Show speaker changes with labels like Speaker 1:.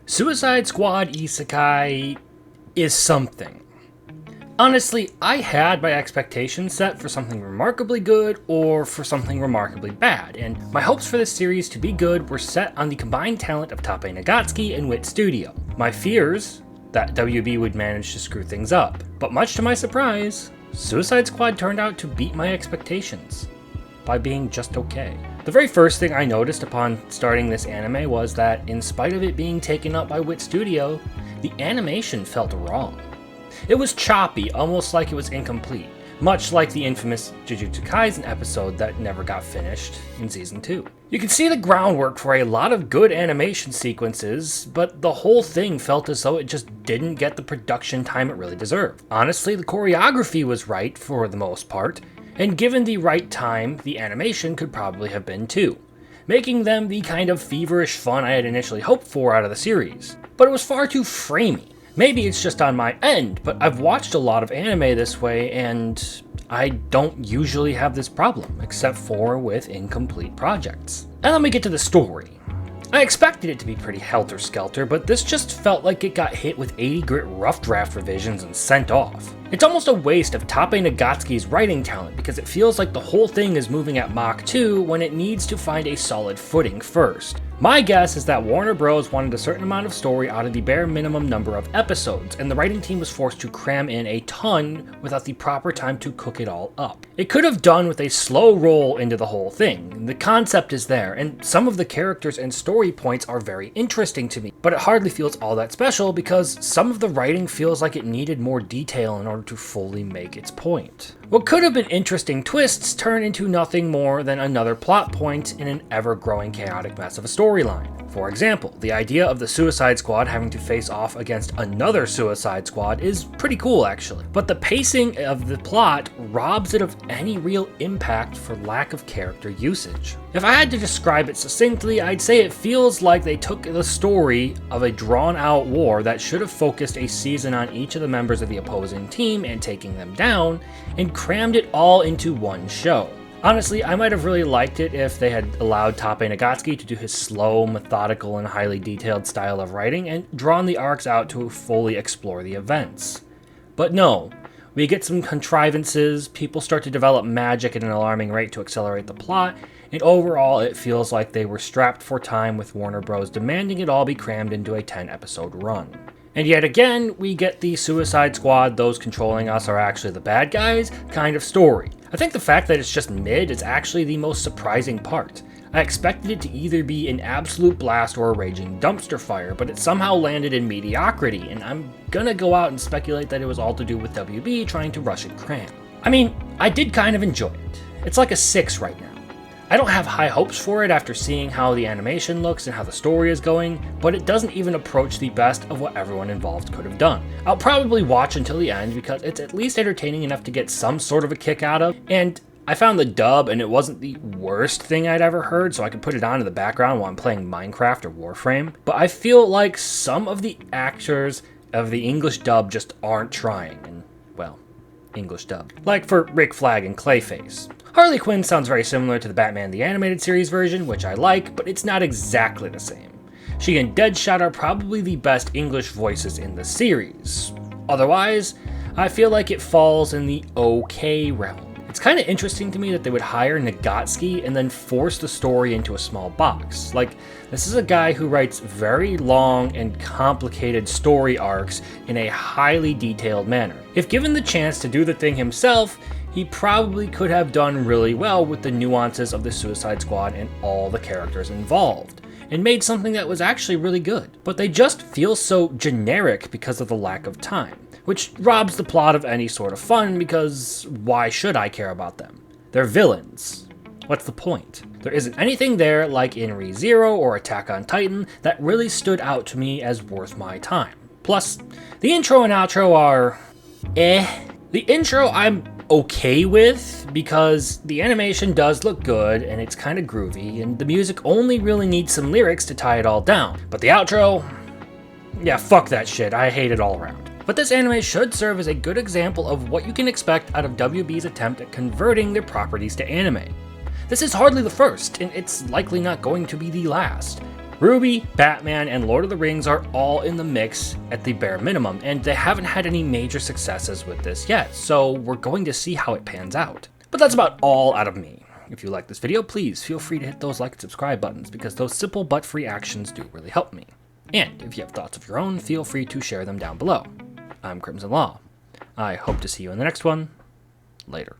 Speaker 1: Suicide Squad Isekai is something. Honestly, I had my expectations set for something remarkably good or for something remarkably bad, and my hopes for this series to be good were set on the combined talent of Tappe Nagatsuki and Wit Studio. My fears that WB would manage to screw things up, but much to my surprise, Suicide Squad turned out to beat my expectations by being just okay. The very first thing I noticed upon starting this anime was that, in spite of it being taken up by Wit Studio, the animation felt wrong. It was choppy, almost like it was incomplete, much like the infamous Jujutsu Kaisen episode that never got finished in Season 2. You can see the groundwork for a lot of good animation sequences, but the whole thing felt as though it just didn't get the production time it really deserved. Honestly, the choreography was right for the most part, and given the right time, the animation could probably have been too, making them the kind of feverish fun I had initially hoped for out of the series. But it was far too framey. Maybe it's just on my end, but I've watched a lot of anime this way, and I don't usually have this problem, except for with incomplete projects. And then we get to the story. I expected it to be pretty helter-skelter, but this just felt like it got hit with 80 grit rough draft revisions and sent off. It's almost a waste of Tappe Nagatsuki's writing talent because it feels like the whole thing is moving at Mach 2 when it needs to find a solid footing first. My guess is that Warner Bros. Wanted a certain amount of story out of the bare minimum number of episodes, and the writing team was forced to cram in a ton without the proper time to cook it all up. It could have done with a slow roll into the whole thing. The concept is there, and some of the characters and story points are very interesting to me, but it hardly feels all that special because some of the writing feels like it needed more detail in order to fully make its point. What could have been interesting twists turn into nothing more than another plot point in an ever-growing chaotic mess of a storyline. For example, the idea of the Suicide Squad having to face off against another Suicide Squad is pretty cool actually, but the pacing of the plot robs it of any real impact for lack of character usage. If I had to describe it succinctly, I'd say it feels like they took the story of a drawn-out war that should have focused a season on each of the members of the opposing team and taking them down, and crammed it all into one show. Honestly, I might have really liked it if they had allowed Tappe Nagatsuki to do his slow, methodical, and highly detailed style of writing and drawn the arcs out to fully explore the events. But no, we get some contrivances, people start to develop magic at an alarming rate to accelerate the plot, and overall it feels like they were strapped for time with Warner Bros. Demanding it all be crammed into a 10-episode run. And yet again, we get the Suicide Squad, those controlling us are actually the bad guys, kind of story. I think the fact that it's just mid is actually the most surprising part. I expected it to either be an absolute blast or a raging dumpster fire, but it somehow landed in mediocrity, and I'm gonna go out and speculate that it was all to do with WB trying to rush and cram. I mean, I did kind of enjoy it. It's like a 6 right now. I don't have high hopes for it after seeing how the animation looks and how the story is going, but it doesn't even approach the best of what everyone involved could have done. I'll probably watch until the end because it's at least entertaining enough to get some sort of a kick out of, and I found the dub and it wasn't the worst thing I'd ever heard, so I could put it on in the background while I'm playing Minecraft or Warframe, but I feel like some of the actors of the English dub just aren't trying, and well, English dub. Like for Rick Flag and Clayface. Harley Quinn sounds very similar to the Batman the Animated Series version, which I like, but it's not exactly the same. She and Deadshot are probably the best English voices in the series. Otherwise, I feel like it falls in the okay realm. It's kind of interesting to me that they would hire Nagatsuki and then force the story into a small box. Like, this is a guy who writes very long and complicated story arcs in a highly detailed manner. If given the chance to do the thing himself, he probably could have done really well with the nuances of the Suicide Squad and all the characters involved, and made something that was actually really good. But they just feel so generic because of the lack of time, which robs the plot of any sort of fun because why should I care about them? They're villains. What's the point? There isn't anything there like in Re:Zero or Attack on Titan that really stood out to me as worth my time. Plus, the intro and outro are The intro I'm okay with because the animation does look good and it's kind of groovy, and the music only really needs some lyrics to tie it all down. But the outro, yeah, fuck that shit, I hate it all around. But this anime should serve as a good example of what you can expect out of WB's attempt at converting their properties to anime. This is hardly the first, and it's likely not going to be the last. RWBY, Batman, and Lord of the Rings are all in the mix at the bare minimum, and they haven't had any major successes with this yet, so we're going to see how it pans out. But that's about all out of me. If you like this video, please feel free to hit those like and subscribe buttons, because those simple but free actions do really help me. And if you have thoughts of your own, feel free to share them down below. I'm Crimson Law. I hope to see you in the next one. Later.